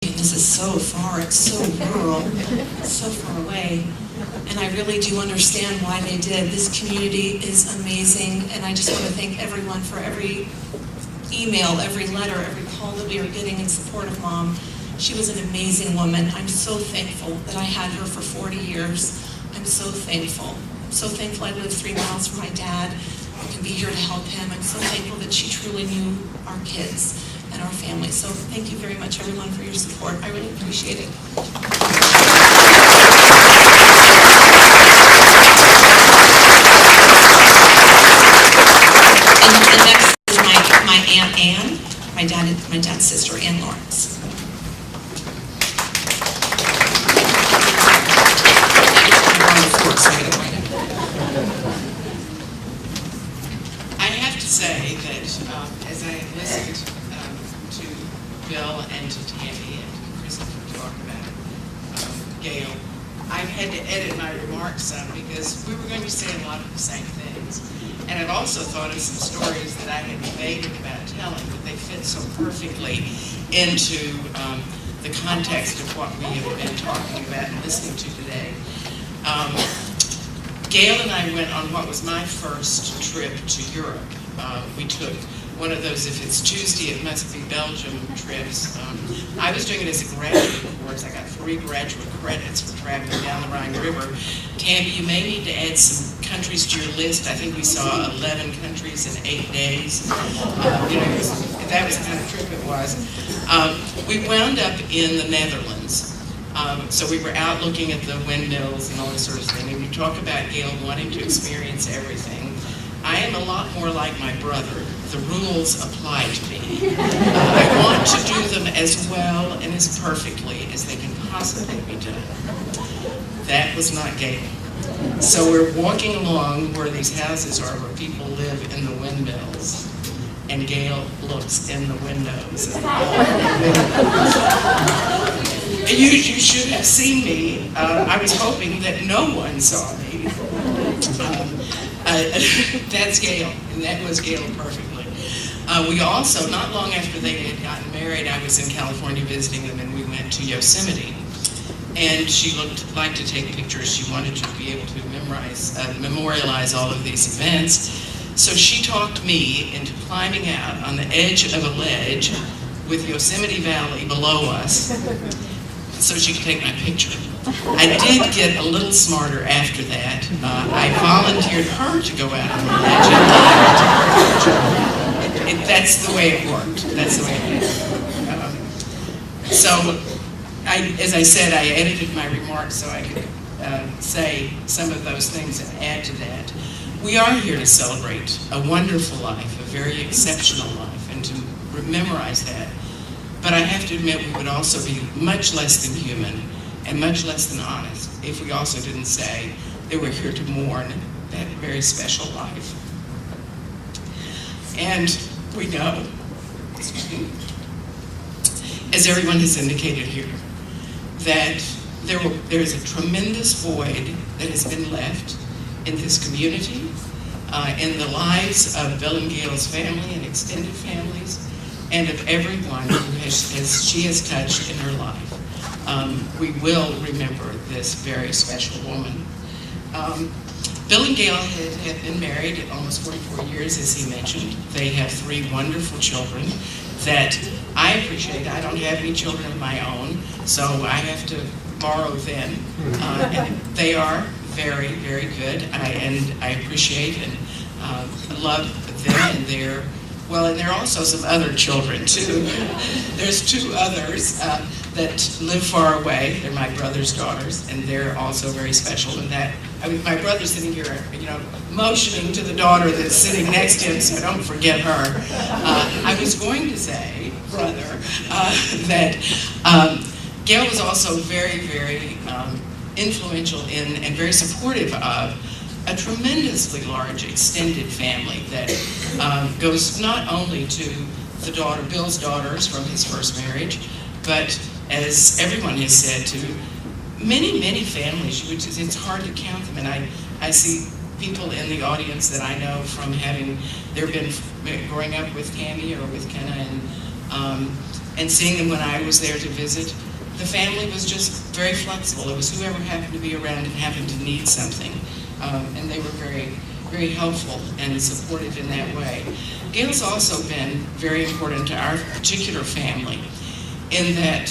This is so far, it's so rural, it's so far away. And I really do understand why they did. This community is amazing, and I just want to thank everyone for every email, every letter, every call that we are getting in support of Mom. She was an amazing woman. I'm so thankful that I had her for 40 years. I'm so thankful. I'm so thankful I live 3 miles from my dad. I can be here to help him. I'm so thankful that she truly knew our kids and our family. So thank you very much, everyone, for your support. I really appreciate it. And next is my Aunt Ann, my dad's sister, Ann Lawrence. I have to say that as I listened to Bill and to Tammy and to Christopher talk about Gail, I had to edit my remarks some because we were going to say a lot of the same things. And I've also thought of some stories that I had debated about telling, but they fit so perfectly into the context of what we have been talking about and listening to today. Gail and I went on what was my first trip to Europe. We took one of those, if it's Tuesday, it must be Belgium trips. I was doing it as a graduate course. I got 3 graduate credits for traveling down the Rhine River. Tammy, you may need to add some countries to your list. I think we saw 11 countries in 8 days. That was the kind of trip it was. We wound up in the Netherlands. So we were out looking at the windmills and all this sort of thing. And you talk about Gail wanting to experience everything. I am a lot more like my brother. The rules apply to me. I want to do them as well and as perfectly as they can possibly be done. That was not Gail. So we're walking along where these houses are, where people live in the windmills. And Gail looks in the windows. And you should have seen me. I was hoping that no one saw me. That's Gail, and that was Gail perfectly. We also, not long after they had gotten married, I was in California visiting them, and we went to Yosemite. And she looked like to take pictures. She wanted to be able to memorialize all of these events. So she talked me into climbing out on the edge of a ledge with Yosemite Valley below us so she could take my picture. I did get a little smarter after that. I volunteered her to go out on the ledge and that's the way it worked. That's the way it is. So, as I said, I edited my remarks so I could say some of those things and add to that. We are here to celebrate a wonderful life, a very exceptional life, and to memorize that. But I have to admit we would also be much less than human and much less than honest if we also didn't say that we're here to mourn that very special life. And we know, as everyone has indicated here, that there is a tremendous void that has been left in this community, in the lives of Bill and Gail's family and extended families, and of everyone who she has touched in her life. We will remember this very special woman. Bill and Gail have been married almost 44 years, as he mentioned. They have 3 wonderful children that I appreciate. I don't have any children of my own, so I have to borrow them. And they are very, very good, and I appreciate and love them and their, well, and there are also some other children too. There's 2 others that live far away. They're my brother's daughters, and they're also very special in that. I mean, my brother's sitting here, motioning to the daughter that's sitting next to him, so don't forget her. I was going to say, brother, that Gail was also very, very influential in and very supportive of a tremendously large extended family that goes not only to the daughter, Bill's daughters from his first marriage, but as everyone has said, to many, many families. It's hard to count them, and I see people in the audience that I know from having, they've been growing up with Tammy or with Kenna, and and seeing them when I was there to visit, the family was just very flexible. It was whoever happened to be around and happened to need something. And they were very, very helpful and supportive in that way. Gail's also been very important to our particular family in that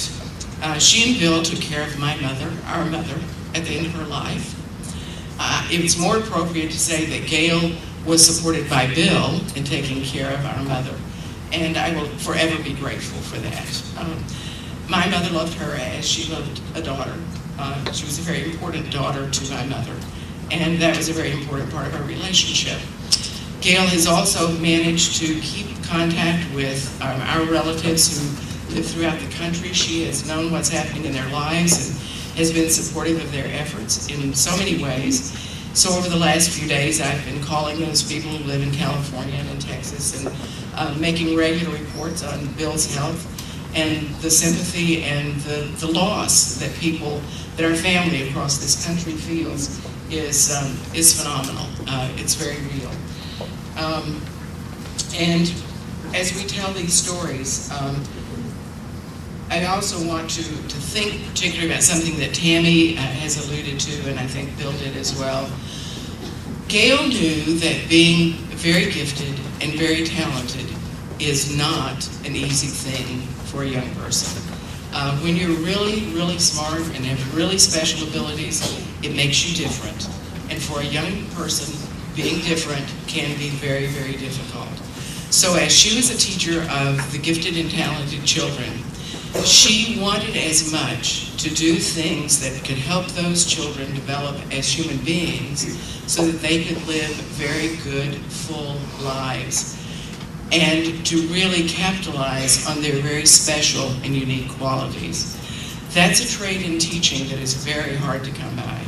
she and Bill took care of my mother, our mother, at the end of her life. It was more appropriate to say that Gail was supported by Bill in taking care of our mother, and I will forever be grateful for that. My mother loved her as she loved a daughter. She was a very important daughter to my mother, and that was a very important part of our relationship. Gail has also managed to keep contact with our relatives who live throughout the country. She has known what's happening in their lives and has been supportive of their efforts in so many ways. So over the last few days, I've been calling those people who live in California and in Texas and making regular reports on Bill's health and the sympathy and the loss that our family across this country feels is phenomenal. It's very real. And as we tell these stories, I also want to think particularly about something that Tammy has alluded to, and I think Bill did as well. Gail knew that being very gifted and very talented is not an easy thing for a young person. When you're really, really smart and have really special abilities, it makes you different. And for a young person, being different can be very, very difficult. So as she was a teacher of the gifted and talented children, she wanted as much to do things that could help those children develop as human beings so that they could live very good, full lives and to really capitalize on their very special and unique qualities. That's a trait in teaching that is very hard to come by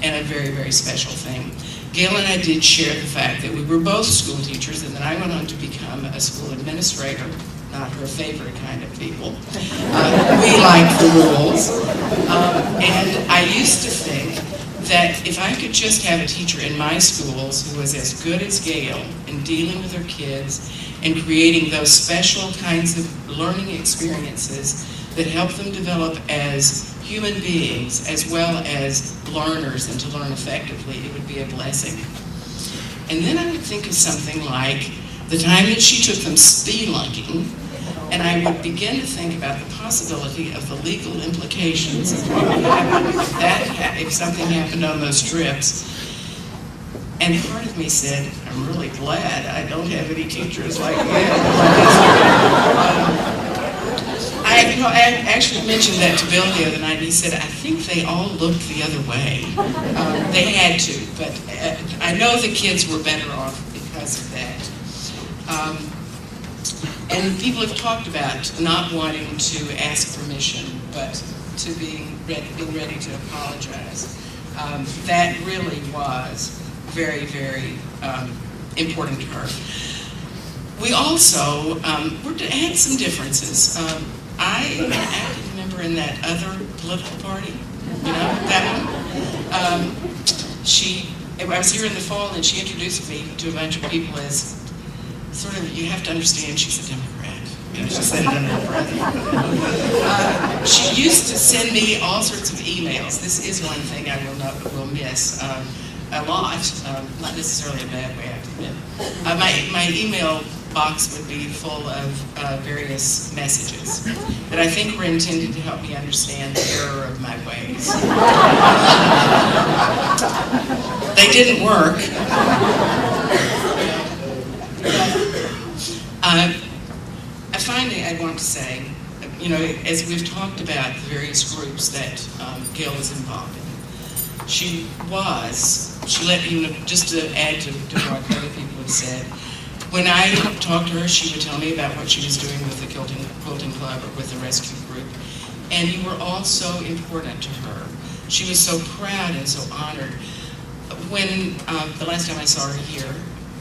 and a very, very special thing. Gail and I did share the fact that we were both school teachers, and then I went on to become a school administrator. Not her favorite kind of people. We like the rules. And I used to think that if I could just have a teacher in my schools who was as good as Gail in dealing with her kids and creating those special kinds of learning experiences that help them develop as human beings as well as learners and to learn effectively, it would be a blessing. And then I would think of something like the time that she took them spelunking, and I would begin to think about the possibility of the legal implications of what would happen if something happened on those trips. And part of me said, I'm really glad I don't have any teachers like that. I actually mentioned that to Bill the other night, and he said, I think they all looked the other way. They had to, but I know the kids were better off because of that. And people have talked about not wanting to ask permission, but to being ready to apologize. That really was very, very important to her. We also had some differences. I am an active member in that other political party, that one. I was here in the fall, and she introduced me to a bunch of people as sort of, you have to understand, she's a Democrat. She said it under her breath. She used to send me all sorts of emails. This is one thing I will miss a lot, not necessarily a bad way, I have to admit. My email box would be full of various messages that I think were intended to help me understand the error of my ways. They didn't work. Finally, I want to say, as we've talked about the various groups that Gail was involved in, she let just to add to what other people have said, when I talked to her, she would tell me about what she was doing with the quilting club or with the rescue group, and you were all so important to her. She was so proud and so honored. When the last time I saw her here,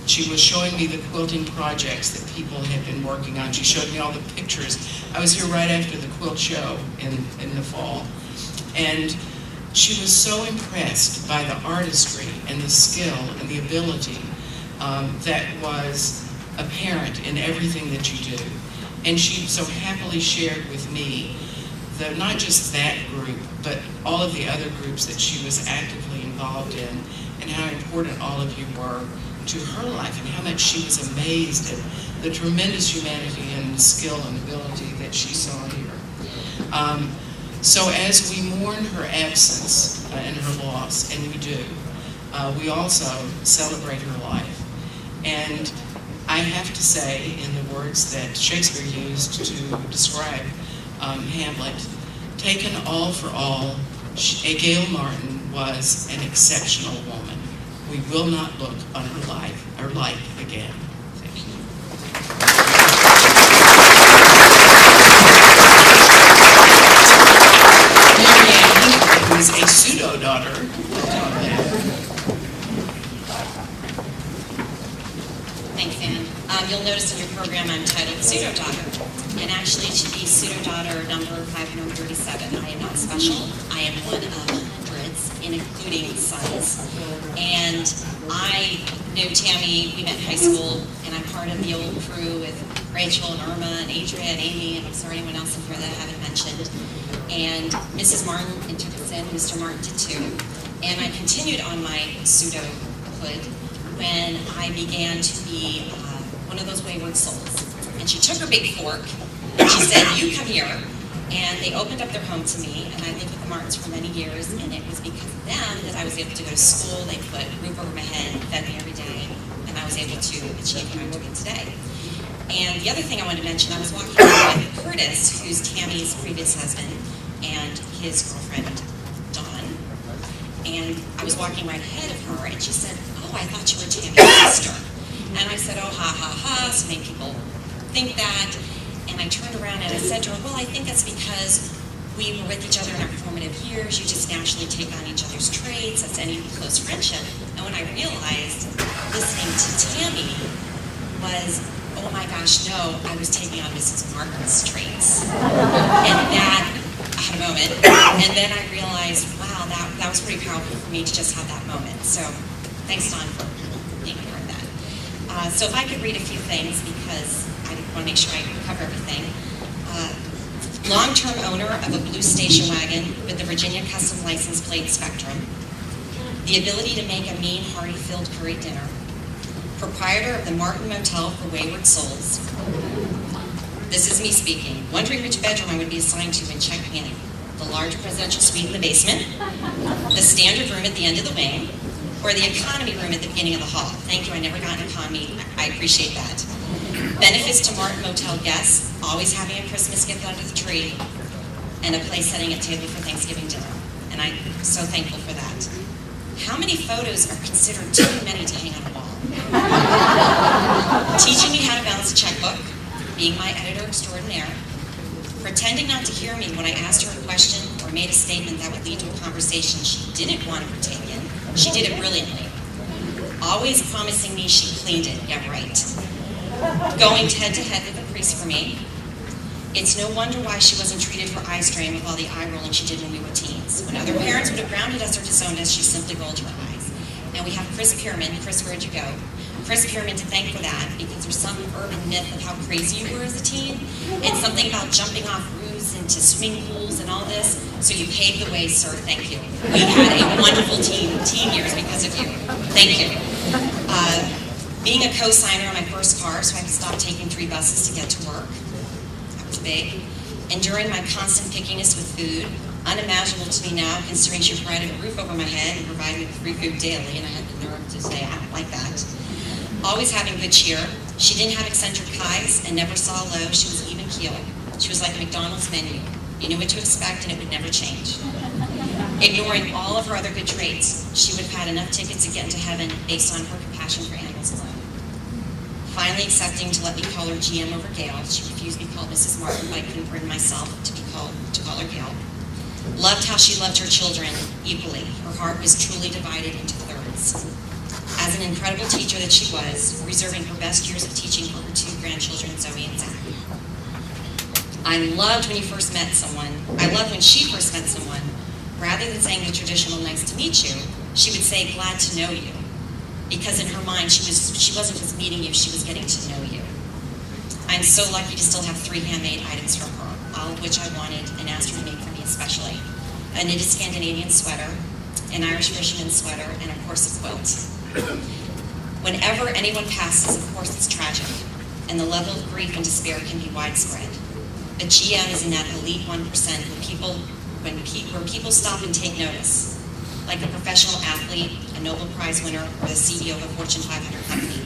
she was showing me the quilting projects that people had been working on. She showed me all the pictures. I was here right after the quilt show in the fall. And she was so impressed by the artistry and the skill and the ability that was apparent in everything that you do. And she so happily shared with me not just that group, but all of the other groups that she was actively involved in, and how important all of you were to her life, and how much she was amazed at the tremendous humanity and skill and ability that she saw here. So as we mourn her absence and her loss, and we do, we also celebrate her life. And I have to say, in the words that Shakespeare used to describe Hamlet, taken all for all, Gail Martin was an exceptional woman. We will not look on her life again. Thank you. Maryann, who is a pseudo-daughter. Thanks, Ann. You'll notice in your program I'm titled Pseudo-Daughter. And actually it should be Pseudo-Daughter number 537. I am not special. I am one of hundreds, including sons. And I know Tammy, we met in high school, and I'm part of the old crew with Rachel and Irma and Adria and Amy, and I'm sorry anyone else in here that I haven't mentioned. And Mrs. Martin took us in, Mr. Martin did too. And I continued on my pseudo-hood when I began to be one of those wayward souls. And she took her big fork, and she said, "You come here." And they opened up their home to me, and I lived with the Martins for many years, and it was because of them that I was able to go to school. They put a roof over my head, fed me every day, and I was able to achieve what I'm doing today. And the other thing I wanted to mention, I was walking with Curtis, who's Tammy's previous husband, and his girlfriend, Dawn. And I was walking right ahead of her, and she said, "Oh, I thought you were Tammy's sister." And I said, "Oh, ha, ha, ha," so many people think that. And I turned around and I said to her, "Well, I think that's because we were with each other in our formative years. You just naturally take on each other's traits. That's any close friendship." And when I realized, listening to Tammy, was, oh my gosh, no, I was taking on Mrs. Martin's traits. And that, I had a moment. And then I realized, wow, that was pretty powerful for me to just have that moment. So thanks, Don, for being a part of that. So if I could read a few things, because I want to make sure I cover everything. Long-term owner of a blue station wagon with the Virginia Custom License Plate Spectrum. The ability to make a mean, hearty-filled curry dinner. Proprietor of the Martin Motel for Wayward Souls. This is me speaking. Wondering which bedroom I would be assigned to when checking in. The large presidential suite in the basement, the standard room at the end of the wing, or the economy room at the beginning of the hall. Thank you, I never got an economy. I appreciate that. Benefits to Martin Motel guests, always having a Christmas gift under the tree, and a place setting a table for Thanksgiving dinner. And I'm so thankful for that. How many photos are considered too many to hang on a wall? Teaching me how to balance a checkbook, being my editor extraordinaire, pretending not to hear me when I asked her a question or made a statement that would lead to a conversation she didn't want to partake in. She did it brilliantly. Always promising me she cleaned it, yeah right. Going head-to-head with a priest for me. It's no wonder why she wasn't treated for eye strain with all the eye rolling she did when we were teens. When other parents would have grounded us or disowned us, she simply rolled her eyes. And we have Chris Pierman. Chris, where'd you go? Chris Pierman to thank for that, because there's some urban myth of how crazy you were as a teen, and something about jumping off roofs into swimming pools and all this. So you paved the way, sir. Thank you. We had a wonderful teen years because of you. Thank you. Being a co-signer on my first car, so I could stop taking 3 buses to get to work. That was big. Enduring my constant pickiness with food, unimaginable to me now, considering she provided a roof over my head and provided me with free food daily, and I had the nerve to say, I don't like that. Always having good cheer. She didn't have eccentric highs and never saw low. She was even keel. She was like a McDonald's menu. You knew what to expect and it would never change. Ignoring all of her other good traits, she would have had enough tickets to get into heaven based on her compassion for animals alone. Finally accepting to let me call her GM over Gail. She refused to be called Mrs. Martin, but I couldn't bring myself to call her Gail. Loved how she loved her children equally. Her heart was truly divided into thirds. As an incredible teacher that she was, reserving her best years of teaching for her 2 grandchildren, Zoe and Zach. I loved when you first met someone. I loved when she first met someone. Rather than saying the traditional nice to meet you, she would say glad to know you. Because in her mind, she wasn't just meeting you, she was getting to know you. I'm so lucky to still have 3 handmade items from her, all of which I wanted and asked her to make for me especially. A knitted Scandinavian sweater, an Irish fisherman sweater, and of course a quilt. Whenever anyone passes, of course it's tragic, and the level of grief and despair can be widespread. But GM is in that elite 1% where people stop and take notice, like a professional athlete, a Nobel Prize winner, or the CEO of a Fortune 500 company.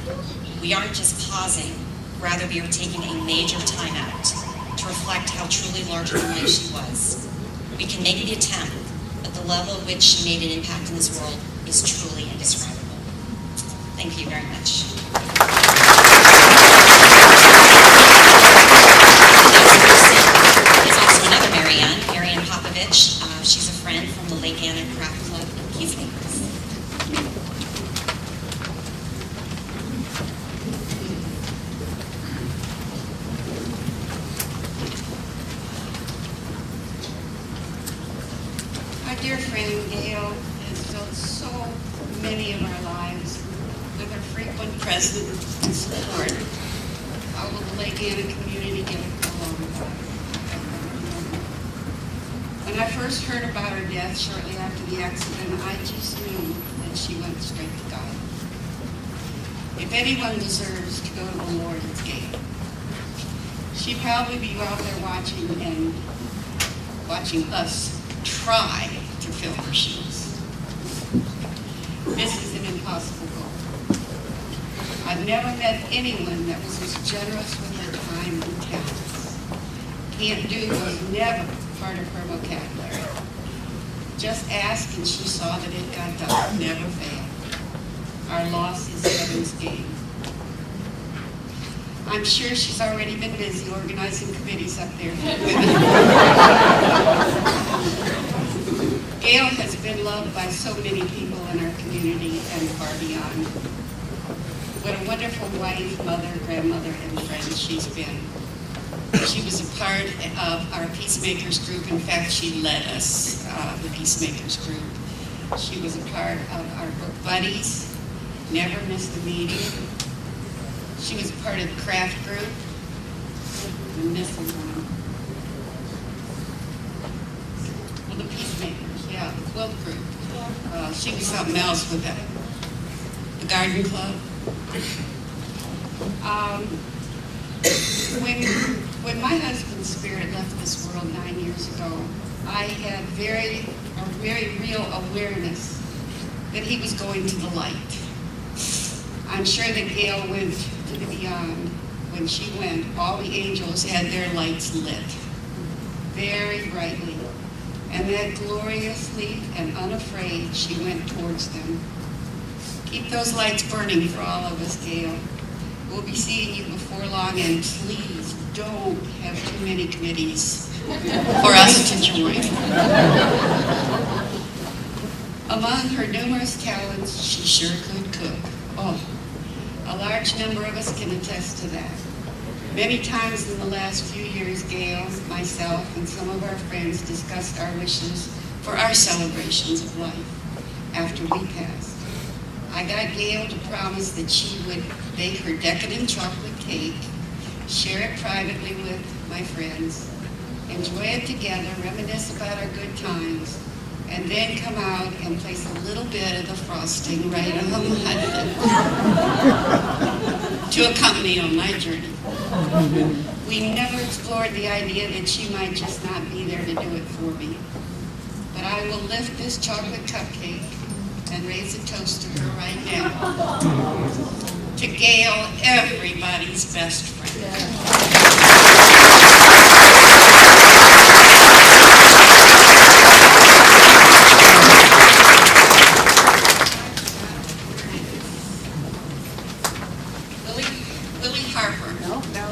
We aren't just pausing, rather we are taking a major time out to reflect how truly larger than life she was. We can make the attempt, but the level at which she made an impact in this world is truly indescribable. Thank you very much. There's also another Maryann Popovich. She's a friend from the Lake Anna Craft Club and Peacemakers. Our dear friend Gail has filled so many of our lives with her frequent presence and support. How will the Lake Anna community get along without her? When I first heard about her death shortly after the accident, I just knew that she went straight to God. If anyone deserves to go to the Lord, it's Gail. She'd probably be out there watching us try to fill her shoes. This is an impossible goal. I've never met anyone that was as generous with their time and talents. Can't do was never part of her vocabulary. Just ask and she saw that it got done, never failed. Our loss is heaven's gain. I'm sure she's already been busy organizing committees up there for women. Gail has been loved by so many people in our community and far beyond. What a wonderful wife, mother, grandmother, and friend she's been. She was a part of our Peacemakers group. In fact, she led us, the Peacemakers group. She was a part of our book buddies, never missed a meeting. She was a part of the craft group. I'm missing one. Well, the Peacemakers, yeah, the quilt group. She was something else with that. The garden club. When my husband's spirit left this world 9 years ago, I had a very real awareness that he was going to the light. I'm sure that Gail went to the beyond. When she went, all the angels had their lights lit very brightly. And that gloriously and unafraid she went towards them. Keep those lights burning for all of us, Gail. We'll be seeing you before long, and please don't have too many committees for us to join. Among her numerous talents, she sure could cook. Oh, a large number of us can attest to that. Many times in the last few years, Gail, myself, and some of our friends discussed our wishes for our celebrations of life after we passed. I got Gail to promise that she would bake her decadent chocolate cake, share it privately with my friends, enjoy it together, reminisce about our good times, and then come out and place a little bit of the frosting right on the muffin to accompany on my journey. We never explored the idea that she might just not be there to do it for me. But I will lift this chocolate cupcake and raise a toast to her right now. To Gail, everybody's best friend. Willie Harper,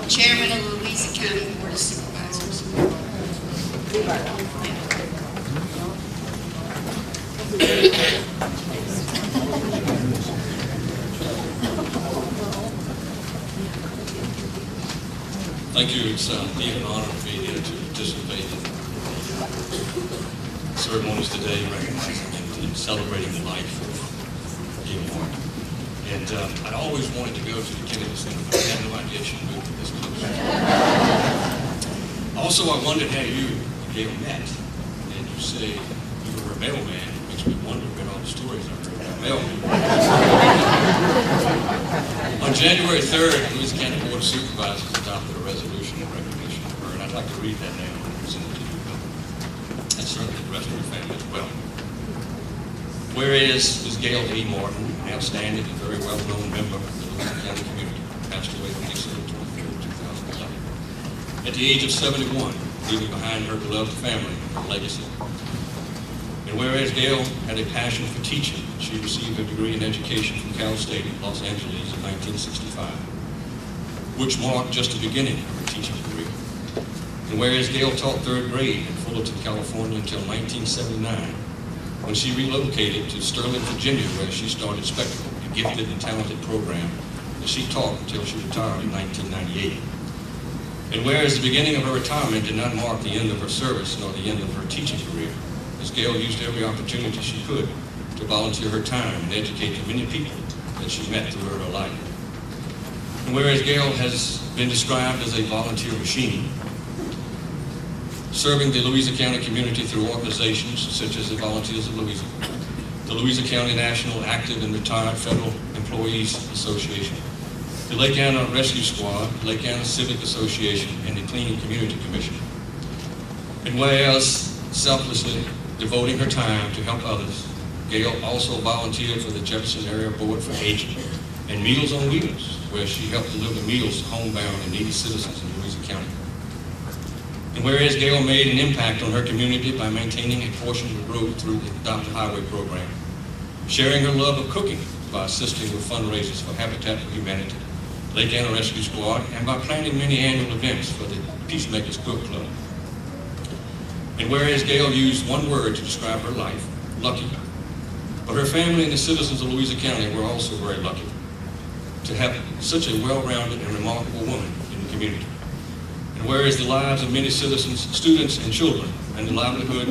Chairman of the Louisa County Board of Supervisors. Thank you. It's been an honor to be here to participate in ceremonies today, recognizing and celebrating the life of Gail Martin. And I'd always wanted to go to the Kennedy Center, but I had no idea she moved to this close. Also, I wondered how you and Gail met. And you say you were a mailman. It makes me wonder about all the stories I've heard about mailmen. On January 3rd, the Louisiana County Board of Supervisors adopted a resolution in recognition of her, and I'd like to read that now and present it to you. And certainly the rest of your family as well. Whereas Ms. Gail Martin, an outstanding and very well-known member of the Louisiana County community, passed away on December 23rd, 2011, at the age of 71, leaving behind her beloved family and her legacy. And whereas Gail had a passion for teaching, she received a degree in education from Cal State in Los Angeles in 1965, which marked just the beginning of her teaching career. And whereas Gail taught third grade in Fullerton, California until 1979, when she relocated to Sterling, Virginia, where she started Spectacle, a gifted and talented program that she taught until she retired in 1998. And whereas the beginning of her retirement did not mark the end of her service nor the end of her teaching career, Ms. Gail used every opportunity she could to volunteer her time and educate the many people that she met throughout her life. And whereas Gail has been described as a volunteer machine, serving the Louisiana County community through organizations such as the Volunteers of Louisiana, the Louisiana County National Active and Retired Federal Employees Association, the Lake Anna Rescue Squad, Lake Anna Civic Association, and the Clean Community Commission. And whereas selflessly devoting her time to help others, Gail also volunteered for the Jefferson Area Board for Aging and Meals on Wheels, where she helped deliver meals to homebound and needy citizens in Louisiana County. And whereas Gail made an impact on her community by maintaining a portion of the road through the Adopt a Highway program, sharing her love of cooking by assisting with fundraisers for Habitat for Humanity, Lake Anna Rescue Squad, and by planning many annual events for the Peacemakers Cook Club. And whereas Gail used one word to describe her life, lucky, but her family and the citizens of Louisiana County were also very lucky to have such a well-rounded and remarkable woman in the community. And whereas the lives of many citizens, students, and children, and the livelihood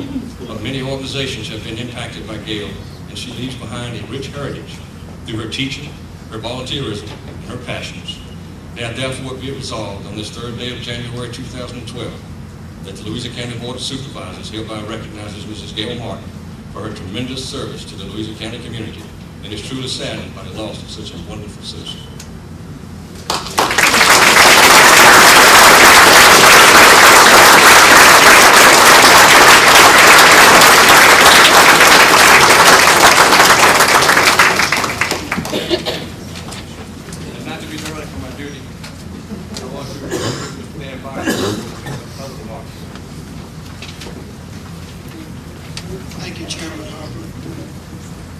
of many organizations have been impacted by Gail, and she leaves behind a rich heritage through her teaching, her volunteerism, and her passions. Now therefore be it resolved on this third day of January 2012 that the Louisiana County Board of Supervisors hereby recognizes Mrs. Gail Martin for her tremendous service to the Louisiana County community and is truly saddened by the loss of such a wonderful citizen. Thank you, Chairman Harper.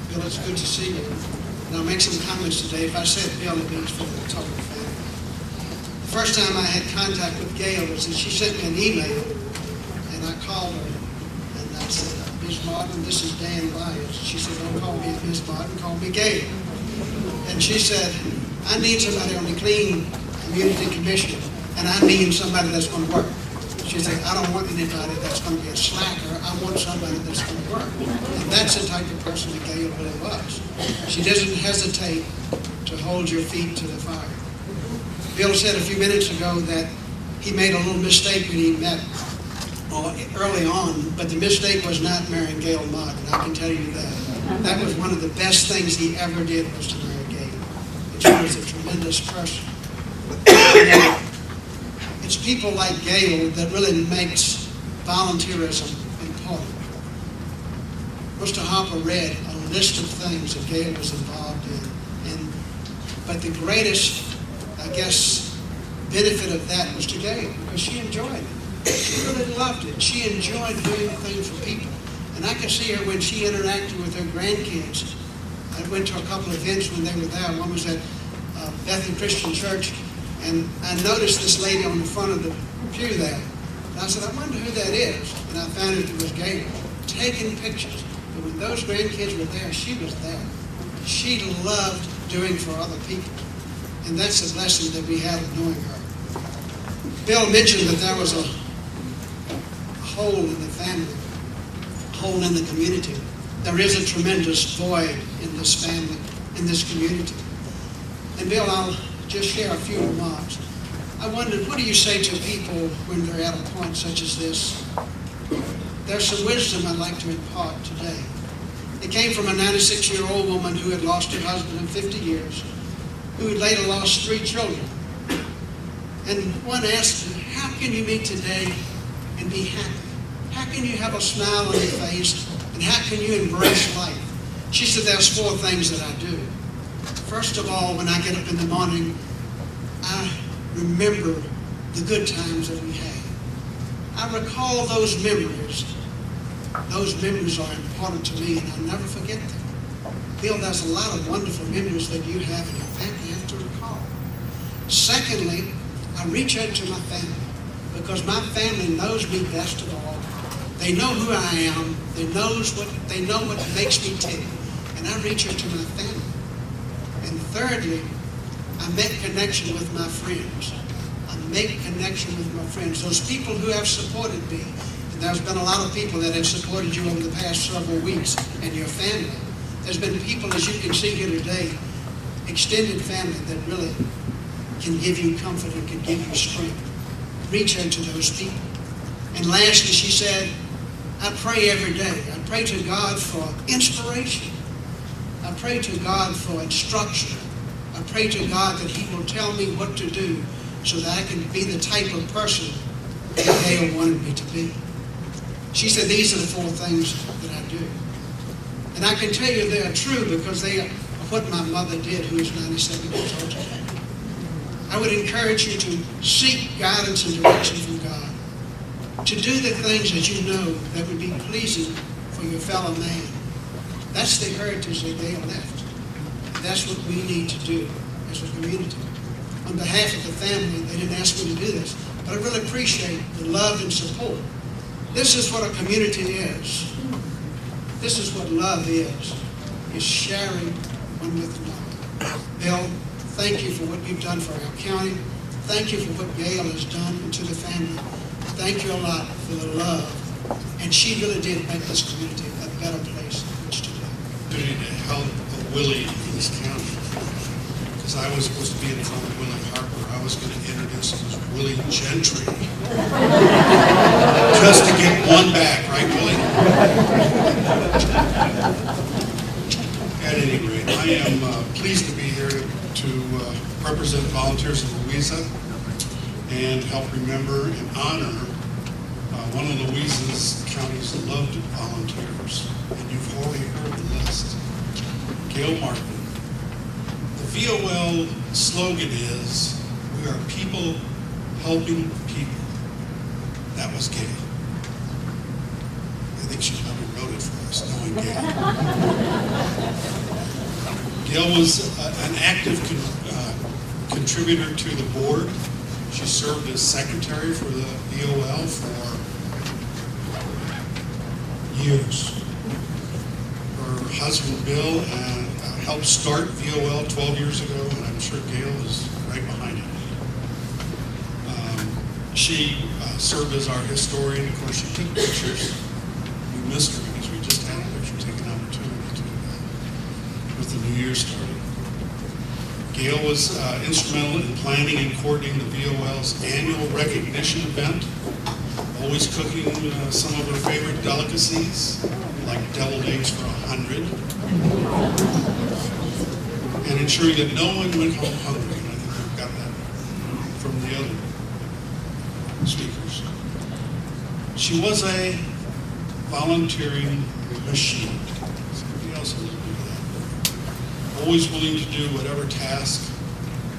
Bill, it's good to see you. And I'll make some comments today. If I said Bill, it means for the total family. The first time I had contact with Gail was that she sent me an email, and I called her, and I said, Ms. Martin, this is Dan Lyons. She said, don't call me Ms. Martin, call me Gail. And she said, I need somebody on the Clean Community Commission, and I need somebody that's going to work. She said, I don't want anybody that's going to be a slacker. I want somebody that's going to work. And that's the type of person that Gail really was. She doesn't hesitate to hold your feet to the fire. Bill said a few minutes ago that he made a little mistake when he met early on, but the mistake was not marrying Gail Martin. I can tell you that. That was one of the best things he ever did, was to marry Gail. And she was a tremendous person. It's people like Gail that really makes volunteerism important. Mr. Harper read a list of things that Gail was involved in, but the greatest, I guess, benefit of that was to Gail, because she enjoyed it. She really loved it. She enjoyed doing things for people. And I could see her when she interacted with her grandkids. I went to a couple of events when they were there. One was at Bethany Christian Church, and I noticed this lady on the front of the pew there. And I said, I wonder who that is. And I found it was Gail, taking pictures. But when those grandkids were there, she was there. She loved doing for other people. And that's the blessing that we had of knowing her. Bill mentioned that there was a hole in the family, a hole in the community. There is a tremendous void in this family, in this community. And Bill, I'll just share a few remarks. I wondered, what do you say to people when they're at a point such as this? There's some wisdom I'd like to impart today. It came from a 96-year-old woman who had lost her husband in 50 years, who had later lost 3 children. And one asked her, how can you meet today and be happy? How can you have a smile on your face? And how can you embrace life? She said, there's 4 things that I do. First of all, when I get up in the morning, I remember the good times that we had. I recall those memories. Those memories are important to me, and I'll never forget them. Bill, there's a lot of wonderful memories that you have and your family have to recall. Secondly, I reach out to my family, because my family knows me best of all. They know who I am. They know what makes me tick, and I reach out to my family. And thirdly, I make connection with my friends. I make connection with my friends, those people who have supported me. And there's been a lot of people that have supported you over the past several weeks, and your family. There's been people, as you can see here today, extended family that really can give you comfort and can give you strength. Reach out to those people. And lastly, she said, I pray every day. I pray to God for inspiration. I pray to God for instruction. I pray to God that He will tell me what to do so that I can be the type of person that Gail wanted me to be. She said, these are the 4 things that I do. And I can tell you they are true because they are what my mother did, who is 97 years old today. I would encourage you to seek guidance and direction from God, to do the things that you know that would be pleasing for your fellow man. That's the heritage that Gail left. That's what we need to do as a community. On behalf of the family, they didn't ask me to do this, but I really appreciate the love and support. This is what a community is. This is what love is sharing one with another. Bill, thank you for what you've done for our county. Thank you for what Gail has done to the family. Thank you a lot for the love. And she really did make this community a better place in which to live. To help Willie in this county, because I was supposed to be in front of Willie Harper. I was going to introduce him as Willie Gentry, just to get one back, right, Willie? At any rate, I am pleased to be here to represent volunteers of Louisa and help remember and honor one of Louisa's county's loved volunteers. And you've already heard the list. Gail Martin. The VOL slogan is, we are people helping people. That was Gail. I think she probably wrote it for us, knowing Gail. Gail was an active contributor to the board. She served as secretary for the VOL for years. Her husband, Bill, helped start VOL 12 years ago, and I'm sure Gail is right behind it. She served as our historian. Of course, she took pictures. We missed her because we just had a picture-taking opportunity to, with the new year started. Gail was instrumental in planning and coordinating the VOL's annual recognition event, always cooking some of her favorite delicacies, like deviled eggs for 100, and ensuring that no one went home hungry. And I think we've got that from the other speakers. She was a volunteering machine. Somebody else alluded to that. Always willing to do whatever task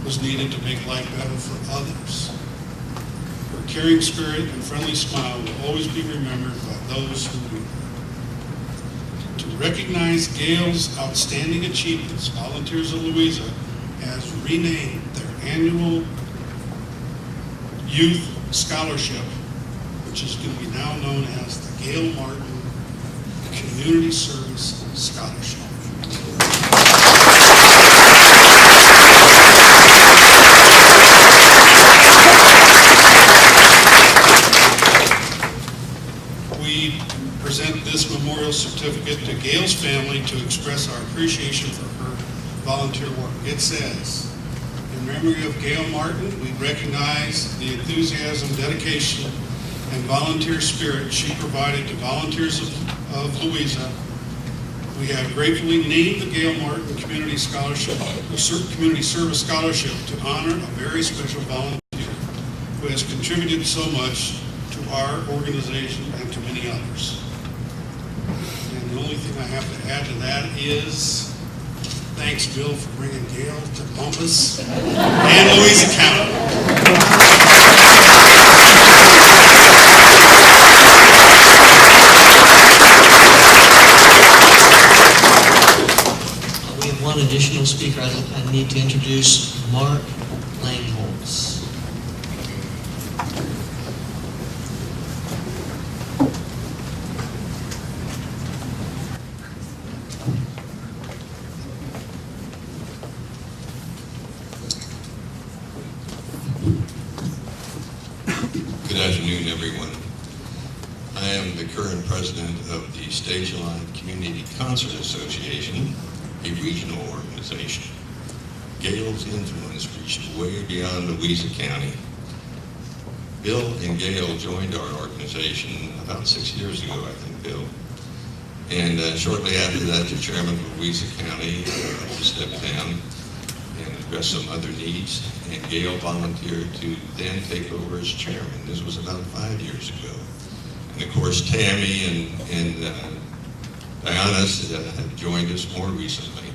was needed to make life better for others. Her caring spirit and friendly smile will always be remembered by those who knew her. To recognize Gail's outstanding achievements, Volunteers of Louisa has renamed their annual Youth Scholarship, which is going to be now known as the Gail Martin Community Service Scholarship. We present this memorial certificate to Gail's family to express our appreciation for her volunteer work. It says, In memory of Gail Martin, we recognize the enthusiasm, dedication, and volunteer spirit she provided to volunteers of Louisa. We have gratefully named the Gail Martin Community Scholarship, Community Service Scholarship, to honor a very special volunteer who has contributed so much to our organization and to many others. And the only thing I have to add to that is thanks, Bill, for bringing Gail to Bumpus and Louisa County. We have one additional speaker. I need to introduce Mark Langholz. Good afternoon, everyone. I am the current president of the Stage Alive Community Concert Association, a regional organization. Gail's influence reached way beyond Louisa County. Bill and Gail joined our organization about 6 years ago, I think, Bill. And shortly after that, the chairman of Louisa County stepped down and addressed some other needs, and Gail volunteered to then take over as chairman. This was about 5 years ago. And of course, Tammy and Diana have joined us more recently.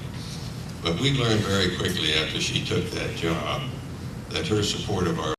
But we learned very quickly after she took that job that her support of our